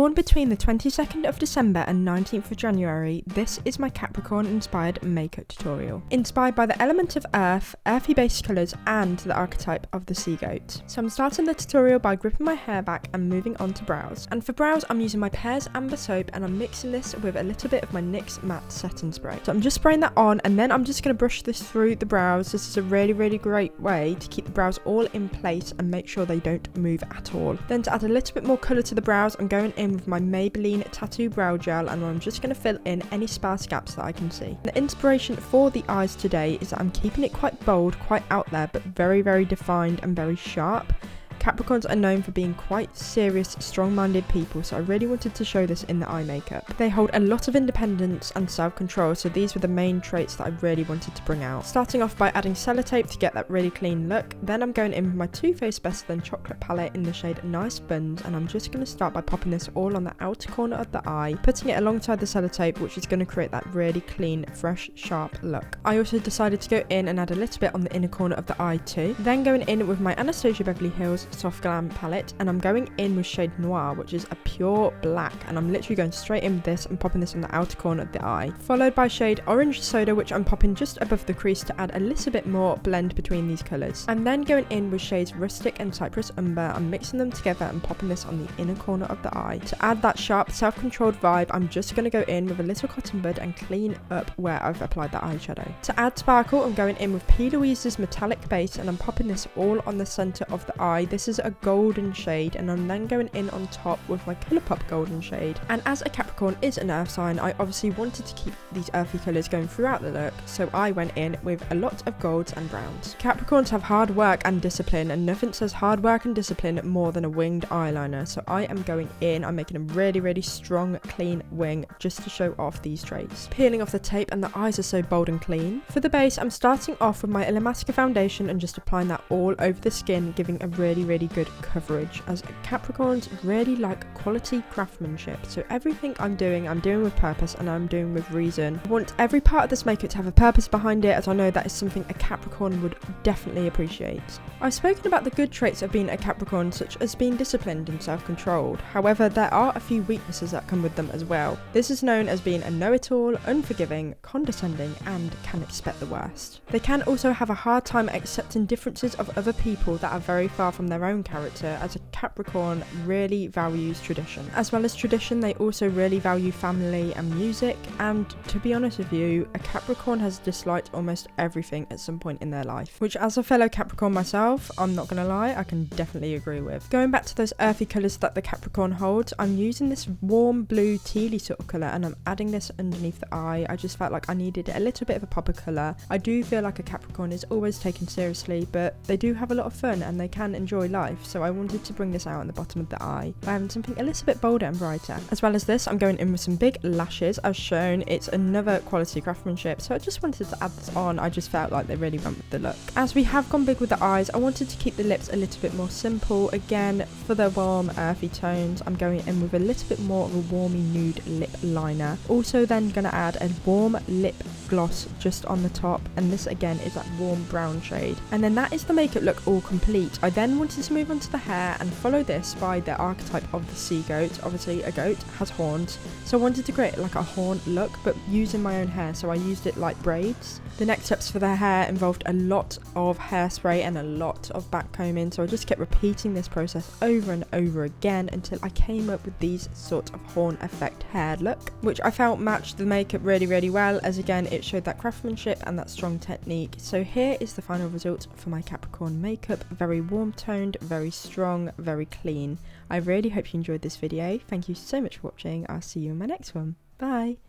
Born between the 22nd of December and 19th of January, this is my Capricorn inspired makeup tutorial. Inspired by the element of earth, earthy based colours and the archetype of the sea goat. So I'm starting the tutorial by gripping my hair back and moving on to brows. And for brows I'm using my Pears Amber soap and I'm mixing this with a little bit of my NYX matte setting spray. So I'm just spraying that on and then I'm just going to brush this through the brows. This is a really great way to keep the brows all in place and make sure they don't move at all. Then to add a little bit more colour to the brows, I'm going in with my Maybelline Tattoo Brow Gel and I'm just going to fill in any sparse gaps that I can see. The inspiration for the eyes today is that I'm keeping it quite bold, quite out there, but very defined and very sharp. Capricorns are known for being quite serious, strong-minded people, so I really wanted to show this in the eye makeup. They hold a lot of independence and self-control, so these were the main traits that I really wanted to bring out. Starting off by adding sellotape to get that really clean look, then I'm going in with my Too Faced Better Than Chocolate palette in the shade Nice Buns, and I'm just going to start by popping this all on the outer corner of the eye, putting it alongside the sellotape, which is going to create that really clean, fresh, sharp look. I also decided to go in and add a little bit on the inner corner of the eye too. Then going in with my Anastasia Beverly Hills Soft Glam palette and I'm going in with shade Noir, which is a pure black, and I'm literally going straight in with this and popping this on the outer corner of the eye, followed by shade Orange Soda, which I'm popping just above the crease to add a little bit more blend between these colours. I'm then going in with shades Rustic and Cypress Umber. I'm mixing them together and popping this on the inner corner of the eye. To add that sharp self-controlled vibe, I'm just going to go in with a little cotton bud and clean up where I've applied that eyeshadow. To add sparkle, I'm going in with P. Louise's metallic base and I'm popping this all on the centre of the eye. This is a golden shade and I'm then going in on top with my Colourpop golden shade. And as a Capricorn is an earth sign, I obviously wanted to keep these earthy colours going throughout the look, so I went in with a lot of golds and browns. Capricorns have hard work and discipline, and nothing says hard work and discipline more than a winged eyeliner, so I am going in, I'm making a really strong clean wing just to show off these traits. Peeling off the tape and the eyes are so bold and clean. For the base I'm starting off with my Illamasqua foundation and just applying that all over the skin, giving a really good coverage, as Capricorns really like quality craftsmanship, so everything I'm doing with purpose and I'm doing with reason. I want every part of this makeup to have a purpose behind it, as I know that is something a Capricorn would definitely appreciate. I've spoken about the good traits of being a Capricorn, such as being disciplined and self-controlled. However, there are a few weaknesses that come with them as well. This is known as being a know-it-all, unforgiving, condescending, and can expect the worst. They can also have a hard time accepting differences of other people that are very far from their own character, as a Capricorn really values tradition. As well as tradition, they also really value family and music, and to be honest with you, a Capricorn has disliked almost everything at some point in their life, which as a fellow Capricorn myself, I'm not gonna lie, I can definitely agree with. Going back to those earthy colours that the Capricorn holds, I'm using this warm blue tealy sort of colour and I'm adding this underneath the eye. I just felt like I needed a little bit of a pop of colour. I do feel like a Capricorn is always taken seriously, but they do have a lot of fun and they can enjoy life, so I wanted to bring this out on the bottom of the eye by having something a little bit bolder and brighter. As well as this, I'm going in with some big lashes. As shown, it's another quality craftsmanship, so I just wanted to add this on. I just felt like they really went with the look. As we have gone big with the eyes, I wanted to keep the lips a little bit more simple. Again, for the warm earthy tones, I'm going in with a little bit more of a warmy nude lip liner. Also then going to add a warm lip gloss just on the top, and this again is that warm brown shade. And then that is the makeup look all complete. I then wanted to move on to the hair and follow this by the archetype of the sea goat. Obviously a goat has horns, so I wanted to create like a horn look but using my own hair, so I used it like braids. The next steps for the hair involved a lot of hairspray and a lot of back combing, so I just kept repeating this process over and over again until I came up with these sort of horn effect hair look, which I felt matched the makeup really well, as again it showed that craftsmanship and that strong technique. So here is the final result for my Capricorn makeup. Very warm toned, very strong, very clean. I really hope you enjoyed this video. Thank you so much for watching. I'll see you in my next one. Bye!